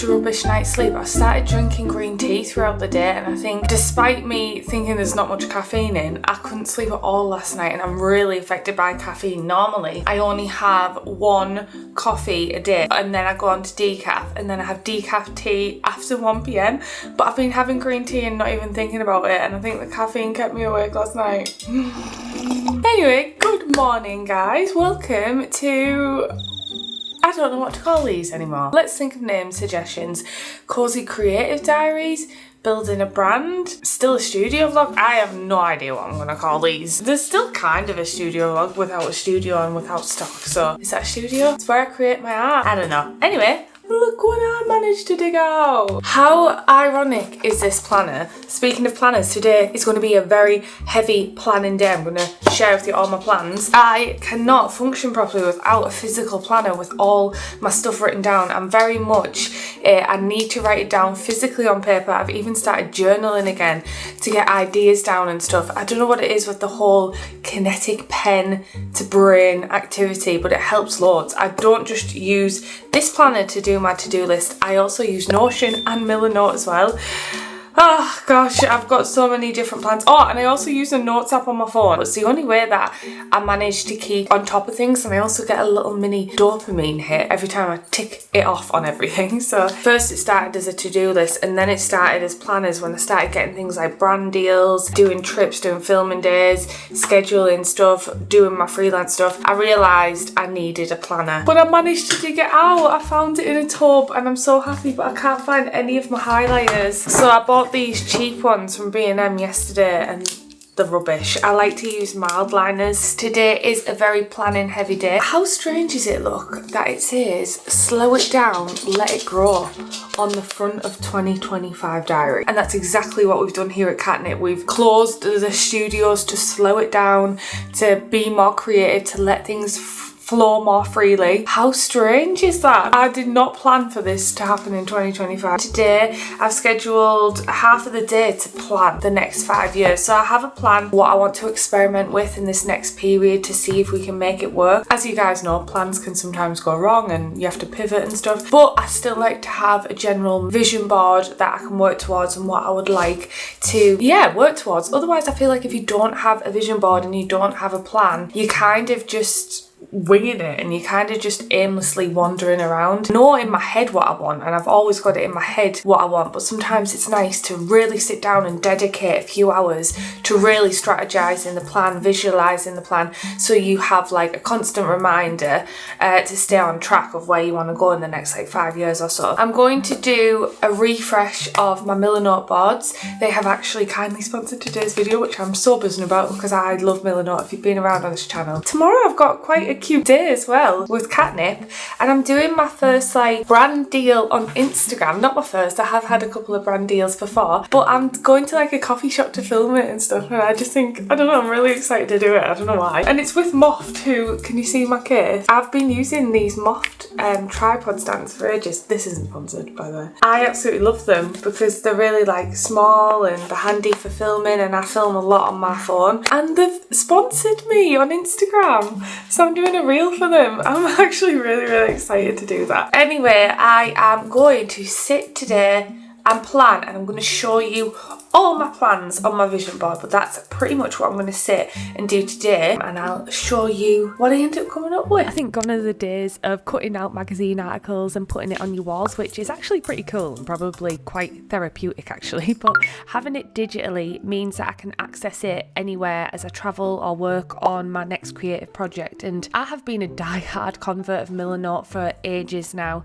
a rubbish night's sleep, I started drinking green tea throughout the day, and I think despite me thinking there's not much caffeine in, I couldn't sleep at all last night, and I'm really affected by caffeine. Normally I only have one coffee a day and then I go on to decaf, and then I have decaf tea after 1 p.m, but I've been having green tea and not even thinking about it, and I think the caffeine kept me awake last night. Anyway, good morning guys, welcome to, I don't know what to call these anymore. Let's think of name suggestions. Cozy Creative Diaries, Building a Brand, still a studio vlog. I have no idea what I'm gonna call these. There's still kind of a studio vlog without a studio and without stock. So is that a studio? It's where I create my art. I don't know. Anyway, look what I managed to dig out. How ironic is this planner? Speaking of planners, today is going to be a very heavy planning day. I'm going to share with you all my plans. I cannot function properly without a physical planner with all my stuff written down. I'm very much, I need to write it down physically on paper. I've even started journaling again to get ideas down and stuff. I don't know what it is with the whole kinetic pen to brain activity, but it helps loads. I don't just use this planner to do my to-do list. I also use Notion and Milanote as well. Oh gosh, I've got so many different plans. Oh, and I also use a notes app on my phone. It's the only way that I manage to keep on top of things, and I also get a little mini dopamine hit every time I tick it off on everything. So first it started as a to-do list, and then it started as planners when I started getting things like brand deals, doing trips, doing filming days, scheduling stuff, doing my freelance stuff. I realised I needed a planner, but I managed to dig it out. I found it in a tub and I'm so happy, but I can't find any of my highlighters. So I bought these cheap ones from B&M yesterday and the rubbish. I like to use mild liners. Today is a very planning heavy day. How strange is it, look, that it says slow it down, let it grow on the front of 2025 diary. And that's exactly what we've done here at Katnipp. We've closed the studios to slow it down, to be more creative, to let things flow more freely. How strange is that? I did not plan for this to happen in 2025. Today I've scheduled half of the day to plan the next 5 years. So I have a plan what I want to experiment with in this next period to see if we can make it work. As you guys know, plans can sometimes go wrong and you have to pivot and stuff, but I still like to have a general vision board that I can work towards and what I would like to work towards. Otherwise I feel like if you don't have a vision board and you don't have a plan, you kind of just winging it and you're kind of just aimlessly wandering around. I know in my head what I want, and I've always got it in my head what I want, but sometimes it's nice to really sit down and dedicate a few hours to really strategizing the plan, visualizing the plan, so you have like a constant reminder to stay on track of where you want to go in the next like 5 years or so. I'm going to do a refresh of my Milanote boards. They have actually kindly sponsored today's video, which I'm so buzzing about because I love Milanote if you've been around on this channel. Tomorrow I've got quite a cute day as well with Katnipp, and I'm doing my first like brand deal on Instagram. Not my first, I have had a couple of brand deals before, but I'm going to like a coffee shop to film it and stuff, and I just think, I don't know, I'm really excited to do it. I don't know why. And it's with Moft, who, can you see my case? I've been using these Moft tripod stands for ages. This isn't sponsored, by the way. I absolutely love them because they're really like small and they're handy for filming, and I film a lot on my phone, and they've sponsored me on Instagram, so I'm doing a reel for them. I'm actually really excited to do that. Anyway, I am going to sit today and plan, and I'm going to show you all my plans on my vision board, but that's pretty much what I'm going to sit and do today, and I'll show you what I end up coming up with. I think gone are the days of cutting out magazine articles and putting it on your walls, which is actually pretty cool and probably quite therapeutic actually, but having it digitally means that I can access it anywhere as I travel or work on my next creative project. And I have been a die-hard convert of Milanote for ages now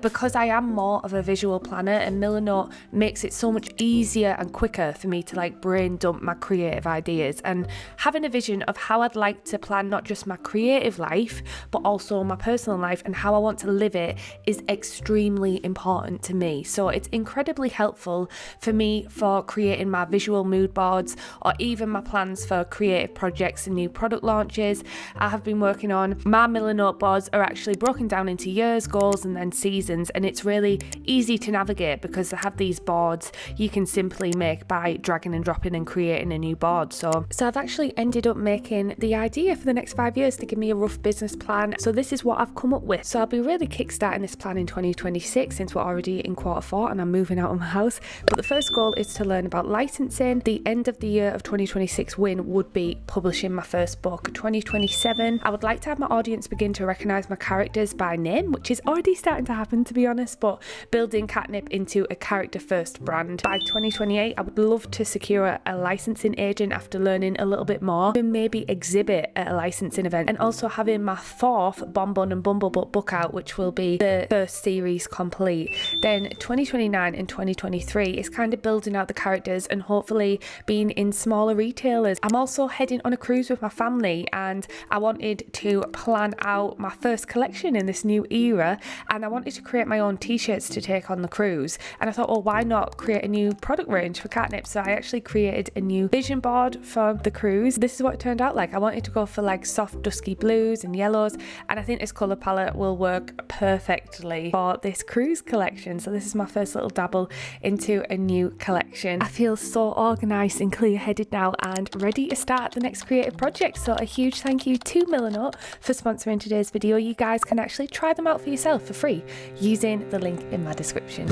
because I am more of a visual planner, and Milanote makes it so much easier and quicker for me to like brain dump my creative ideas, and having a vision of how I'd like to plan not just my creative life but also my personal life and how I want to live it is extremely important to me. So it's incredibly helpful for me for creating my visual mood boards or even my plans for creative projects and new product launches. I have been working on my Milanote boards are actually broken down into years, goals and then seasons, and it's really easy to navigate because I have these boards you can simply make make by dragging and dropping and creating a new board. So I've actually ended up making the idea for the next 5 years to give me a rough business plan. So this is what I've come up with. So I'll be really kickstarting this plan in 2026 since we're already in Q4 and I'm moving out of my house. But the first goal is to learn about licensing. The end of the year of 2026 win would be publishing my first book. 2027, I would like to have my audience begin to recognise my characters by name, which is already starting to happen, to be honest, but building Katnipp into a character first brand. By 2028, I would love to secure a licensing agent after learning a little bit more and maybe exhibit at a licensing event, and also having my fourth Bonbon and Bumblebutt book out, which will be the first series complete. Then 2029 and 2023 is kind of building out the characters and hopefully being in smaller retailers. I'm also heading on a cruise with my family and I wanted to plan out my first collection in this new era, and I wanted to create my own t-shirts to take on the cruise, and I thought, well, why not create a new product range for Katnipp? So I actually created a new vision board for the cruise. This is what it turned out like. I wanted to go for like soft dusky blues and yellows, and I think this colour palette will work perfectly for this cruise collection. So this is my first little dabble into a new collection. I feel so organised and clear-headed now and ready to start the next creative project. So a huge thank you to Milanote for sponsoring today's video. You guys can actually try them out for yourself for free using the link in my description.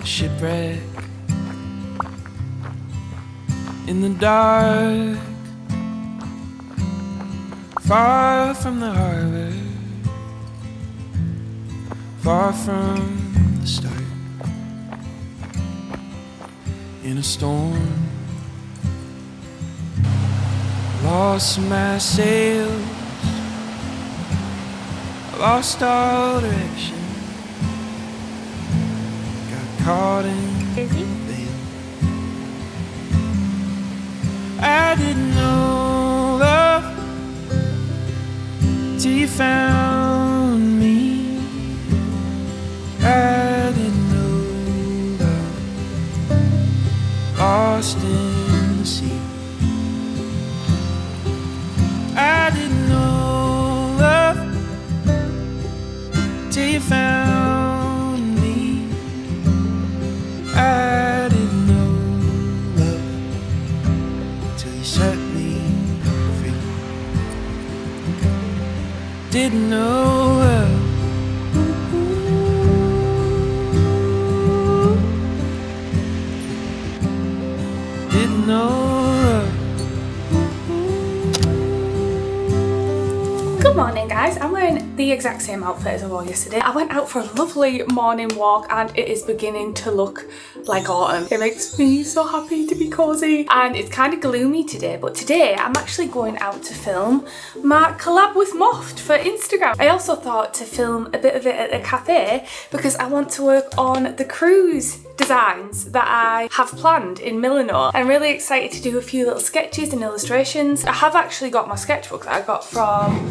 Shipwreck in the dark, far from the harbor, far from the start. In a storm, lost my sails, I lost all direction. Caught in the veil. I didn't know love till you found me. I didn't know love, lost in the sea. I didn't know love till you found. I didn't know love till you set me free. Didn't know love. Didn't know love. Good morning guys, I'm wearing the exact same outfit as I wore yesterday. I went out for a lovely morning walk and it is beginning to look like autumn. It makes me so happy to be cozy, and it's kind of gloomy today, but today I'm actually going out to film my collab with Phewph for Instagram. I also thought to film a bit of it at a cafe because I want to work on the cruise designs that I have planned in Milanote. I'm really excited to do a few little sketches and illustrations. I have actually got my sketchbook that I got from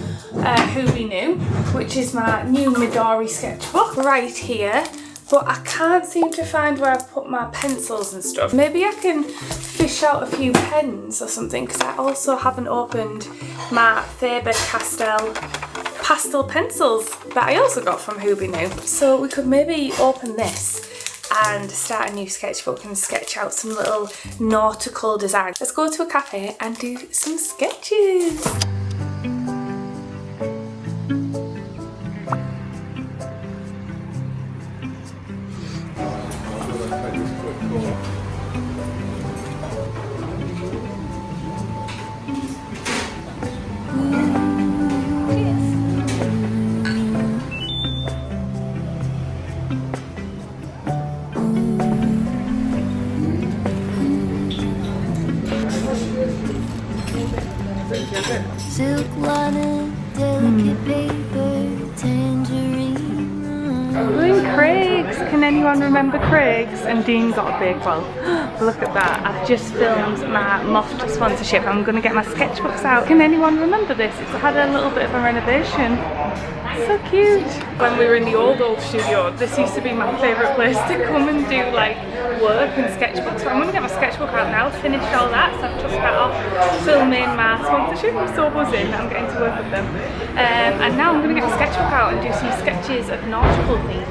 Who We Knew, which is my new Midori sketchbook right here, but I can't seem to find where I've put my pencils and stuff. Maybe I can fish out a few pens or something, because I also haven't opened my Faber-Castell pastel pencils that I also got from Who We Knew. So we could maybe open this and start a new sketchbook and sketch out some little nautical designs. Let's go to a cafe and do some sketches. Silk lining, delicate paper, tangerine. We're in Craig's. Can anyone remember Craig's? And Dean got a Bakewell. Look at that. I've just filmed my Phewph sponsorship. I'm going to get my sketchbooks out. Can anyone remember this? It's had a little bit of a renovation. So cute. When we were in the old studio, this used to be my favourite place to come and do like work and sketchbook, so I'm going to get my sketchbook out now to finish all that. So I've just got off filming my sponsorship. I'm so buzzing that I'm getting to work with them. And now I'm going to get my sketchbook out and do some sketches of nautical themes.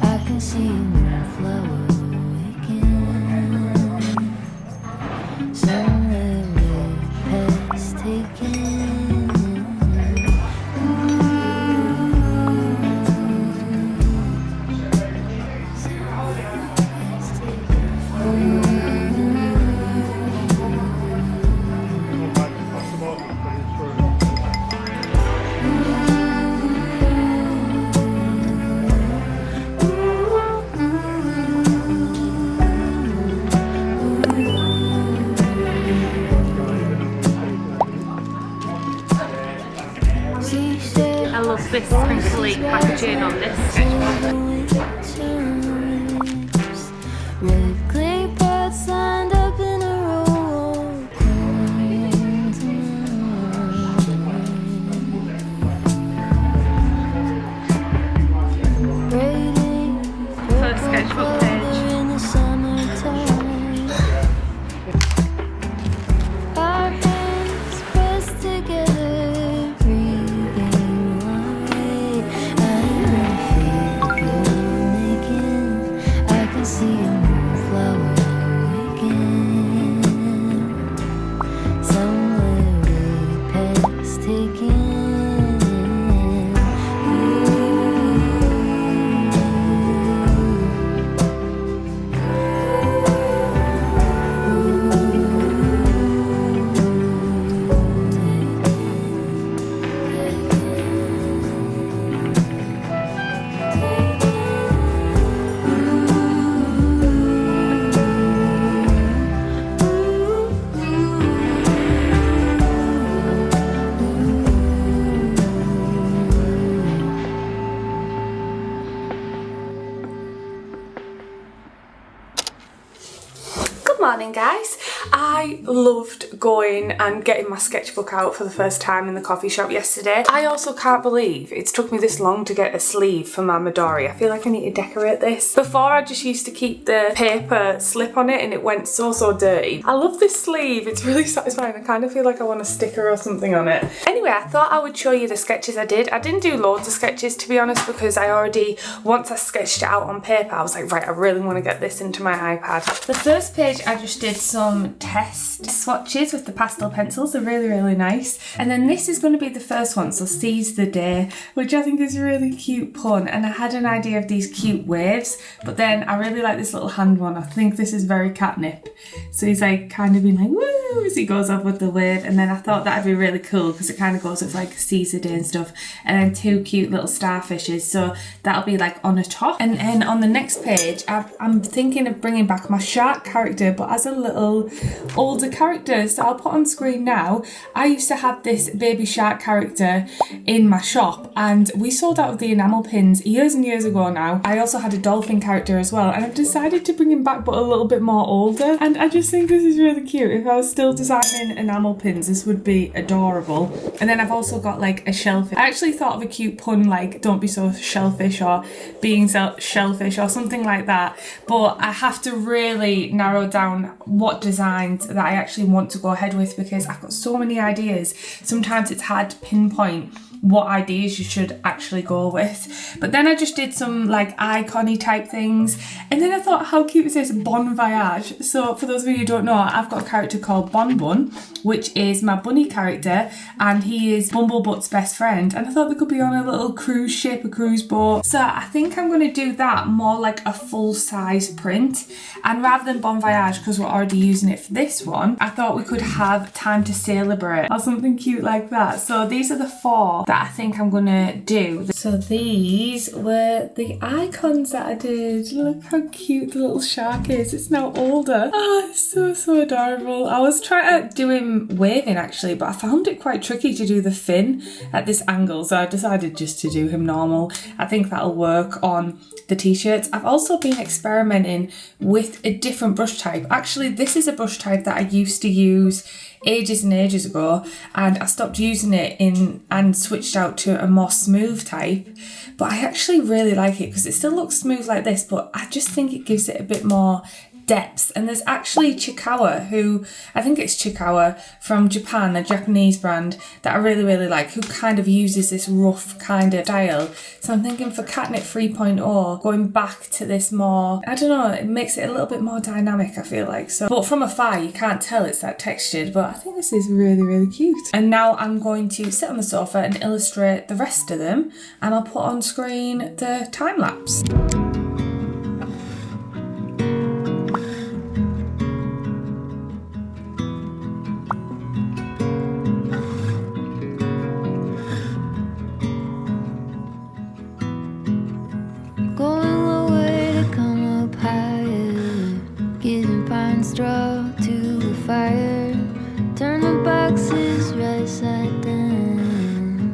I can see you flower waking. Somewhere where it's taken. I love this crinkly packaging on this sketchbook. Red clay pots lined up in a row. First sketchbook page. In the summertime. Our hands pressed together, breathing light. I can feel you making. I can see a flower waking. Somewhere way past taking. Good morning, guys. I loved going and getting my sketchbook out for the first time in the coffee shop yesterday. I also can't believe it's took me this long to get a sleeve for my Midori. I feel like I need to decorate this. Before I just used to keep the paper slip on it and it went so dirty. I love this sleeve, it's really satisfying. I kind of feel like I want a sticker or something on it. Anyway, I thought I would show you the sketches I did. I didn't do loads of sketches, to be honest, because I already, once I sketched it out on paper, I was like, right, I really want to get this into my iPad. The first page I just did some test swatches with the pastel pencils. They're really nice. And then this is going to be the first one, so Seize the Day, which I think is a really cute pun. And I had an idea of these cute waves, but then I really like this little hand one. I think this is very Katnipp. So he's like kind of being like woo as he goes off with the wave, and then I thought that'd be really cool because it kind of goes with like Seize the Day and stuff, and then two cute little starfishes, so that'll be like on a top. And then on the next page I'm thinking of bringing back my shark character, but as a little older character, so I'll put on screen now. I used to have this baby shark character in my shop and we sold out of the enamel pins years and years ago now. I also had a dolphin character as well, and I've decided to bring him back but a little bit more older, and I just think this is really cute. If I was still designing enamel pins, this would be adorable. And then I've also got like a shellfish. I actually thought of a cute pun like don't be so shellfish or being shellfish or something like that, but I have to really narrow down what designs that I actually want to go ahead with because I've got so many ideas. Sometimes it's hard to pinpoint what ideas you should actually go with. But then I just did some like icon-y type things, and then I thought, how cute is this? Bon Voyage. So for those of you who don't know, I've got a character called Bon Bun, which is my bunny character, and he is Bumblebutt's best friend, and I thought they could be on a little cruise ship, a cruise boat. So I think I'm going to do that more like a full-size print, and rather than Bon Voyage, because we're already using it for this one, I thought we could have Time to Celebrate or something cute like that. So these are the four that I think I'm gonna do. So these were the icons that I did. Look how cute the little shark is. It's now older. Oh, it's so adorable. I was trying to do him waving actually, but I found it quite tricky to do the fin at this angle, so I decided just to do him normal. I think that'll work on the t-shirts. I've also been experimenting with a different brush type. Actually, this is a brush type that I used to use ages and ages ago, and I stopped using it and switched out to a more smooth type, but I actually really like it because it still looks smooth like this, but I just think it gives it a bit more depths. And there's actually Chikawa, who I think it's Chikawa from Japan, a Japanese brand that I really like, who kind of uses this rough kind of style. So I'm thinking for Katnipp 3.0, going back to this more, I don't know, it makes it a little bit more dynamic, I feel like. So, but from afar you can't tell it's that textured, but I think this is really cute. And now I'm going to sit on the sofa and illustrate the rest of them, and I'll put on screen the time lapse. Going low way to come up higher, giving pine straw to the fire, turn the boxes right side down,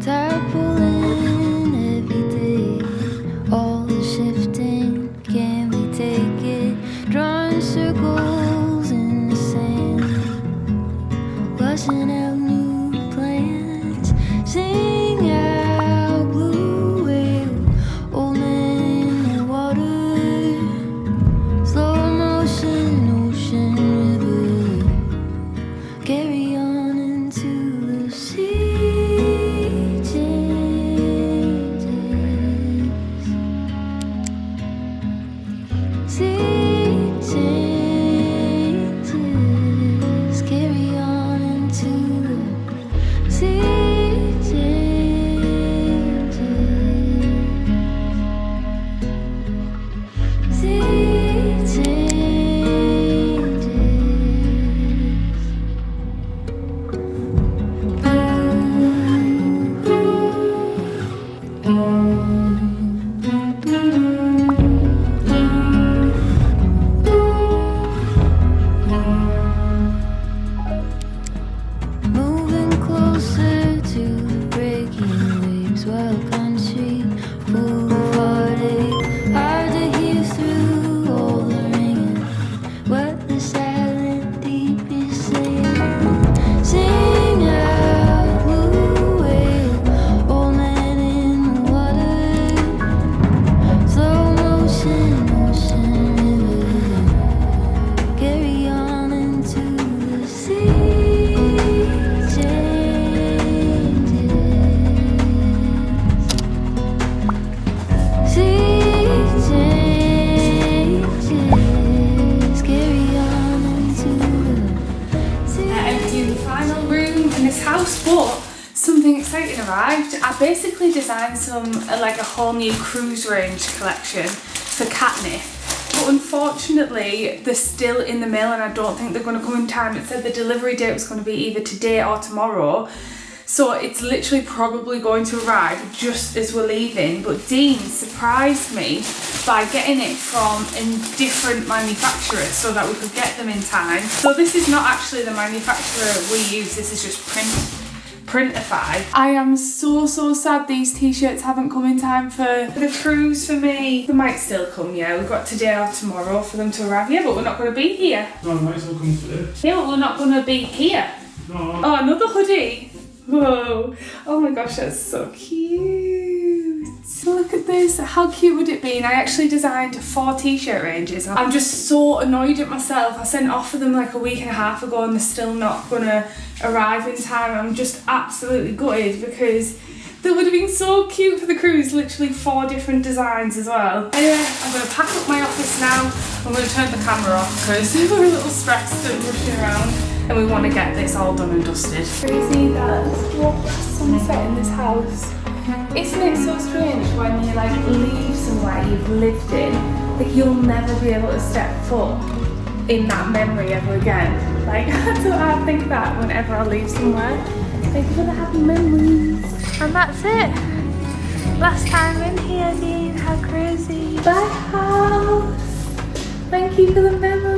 tire pulling every day, all the shifting, can we take it, drawing circles in the sand, washing out new plans, sing out blue whale, old man in the water, slow motion, ocean river, carry on into the sea changes, sea changes, carry on into the sea changes, sea changes. Moving closer to the breaking waves, wild country full of heartache, hard to hear through all the ringing, what the silent deep is saying, sing out blue whale, old man in the water, slow motion, ocean river, carry on into the sea changes, sea changes, carry on into the sea. Emptying the final room in this house, but something exciting arrived. I basically designed like a whole new cruise range collection for Katnipp, but unfortunately they're still in the mail and I don't think they're going to come in time. It said the delivery date was going to be either today or tomorrow, so it's literally probably going to arrive just as we're leaving. But Dean surprised me by getting it from a different manufacturer so that we could get them in time. So this is not actually the manufacturer we use, this is just Printify. I am so sad these t-shirts haven't come in time for the cruise for me. They might still come, yeah. We've got today or tomorrow for them to arrive. Yeah, but we're not going to be here. No, it might still come today. Yeah, but we're not going to be here. No. Oh, another hoodie. Whoa. Oh my gosh, that's so cute. Look at this. How cute would it be? And I actually designed 4 t-shirt ranges. I'm just so annoyed at myself. I sent off for them like a week and a half ago and they're still not going to arrive in time. I'm just absolutely gutted because they would have been so cute for the cruise. Literally 4 different designs as well. Anyway, I'm going to pack up my office now. I'm going to turn the camera off because we're a little stressed and rushing around and we want to get this all done and dusted. Crazy that let's walk past sunset in this house. Isn't it so strange when you like leave somewhere you've lived in, that you'll never be able to step foot in that memory ever again? Like, that's what I think that whenever I leave somewhere. Thank you for the happy memories. And that's it. Last time in here, Dean. How crazy. Bye house. Thank you for the memories.